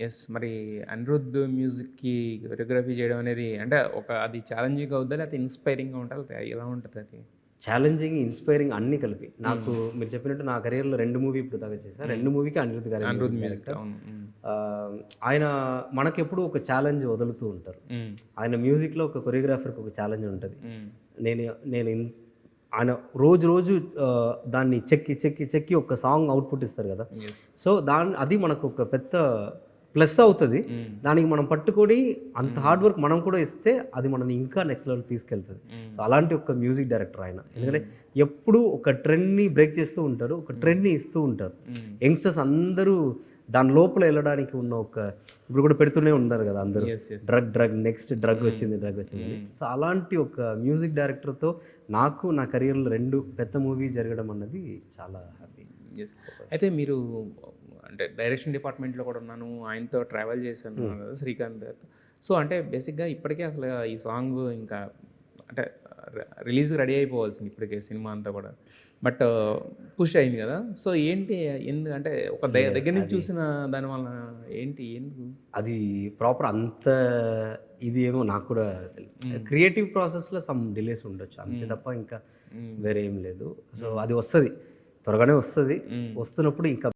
Yes. మరి అనిరుద్ మ్యూజిక్‌కి choreography చేయడం అనేది అంటే అది ఛాలెంజింగ్‌గా అవుద్దా? లేకపోతే ఇన్‌స్పైరింగ్‌గా ఉంటదా? లేకపోతే ఎలా ఉంటదది? ఛాలెంజింగ్, ఇన్‌స్పైరింగ్ అన్నీ కలిపి. నాకు మీరు చెప్పినట్టు నా కెరియర్‌లో 2 మూవీ ఇప్పుడు దాకా చేశా. 2 మూవీకి అనిరుద్ గారే అనిరుద్ మ్యూజిక్ మ్యూజిక్ డైరెక్టర్. అవును. హ్మ్. ఆయన మనకెప్పుడూ ఒక ఛాలెంజ్ వదులుతూ ఉంటారు. హ్మ్. ఆయన మ్యూజిక్‌లో ఒక కొరియోగ్రాఫర్‌కి ఒక ఛాలెంజ్ ఉంటది. హ్మ్. నేను నేను ఇన్ ఆయన రోజు రోజు దాన్ని చెక్కి, చెక్కి, చెక్కి ఒక సాంగ్ అవుట్‌పుట్ ఇస్తారు గదా! యెస్. సో, అది మనకొక పెద్ద ప్లస్ అవుతది. హ్మ్. దానికి మనం పట్టుకొని అంత హార్డ్ వర్క్ మనం కూడా ఇస్తే అది మనల్ని ఇంకా నెక్స్ట్ లెవెల్‌కి తీసుకెళ్తది. హ్మ్. సో, అలాంటి ఒక మ్యూజిక్ డైరెక్టర్ ఆయన. ఎందుకంటే హ్మ్. ఎప్పుడూ ఒక ట్రెండ్‌ని బ్రేక్ చేస్తూ ఉంటారు. ఒక ట్రెండ్‌ని ఇస్తూ ఉంటారు. హ్మ్. యంగ్‌స్టర్స్ అందరూ దాని లోపల ఎళ్ళడానికి ఉన్న ఒక ఇప్పుడు కూడా పెడుతూనే ఉన్నారు గదా! అందరూ. Yes. Yes. Drug next drug హ్మ్. వచ్చింది, డ్రగ్ వచ్చిందని. హ్మ్. సో, అలాంటి ఒక మ్యూజిక్ డైరెక్టర్‌తో నాకు నా కెరియర్‌లో 2 పెద్ద మూవీ జరగడం అన్నది చాలా హ్యాపీ. యెస్. అయితే మీరు అంటే డైరెక్షన్ డిపార్ట్‌మెంట్‌లో కూడా ఉన్నాను. ఆయనతో ట్రావెల్ చేశాను హ్మ్. అన్నారు కదా! శ్రీకాంత్ గారితో. సో, అంటే బేసిక్‌గా ఇప్పటికే అసలు ఈ సాంగ్ ఇంకా అంటే రిలీజ్‌కి రెడీ అయిపోవాల్సింది ఇప్పటికే సినిమా అంతా కూడా. బట్ పుష్ అయింది కదా! సో, ఏంటి అంటే ఒక లేదు. దగ్గర నుంచి చూసిన దాని వలన ఏంటి? ఎందుకు? అది ప్రాపర్ అంత ఇది ఏమో నాకు కూడా తెలీదు. హ్మ్. క్రియేటివ్ ప్రాసెస్‌లో సమ్ డిలేస్ ఉండొచ్చు. అంతే హ్మ్. తప్ప ఇంకా హ్మ్. వేరే ఏం లేదు. సో, హ్మ్. అది వస్తది. త్వరగానే వస్తది. హ్మ్. వస్తున్నప్పుడు ఇంకా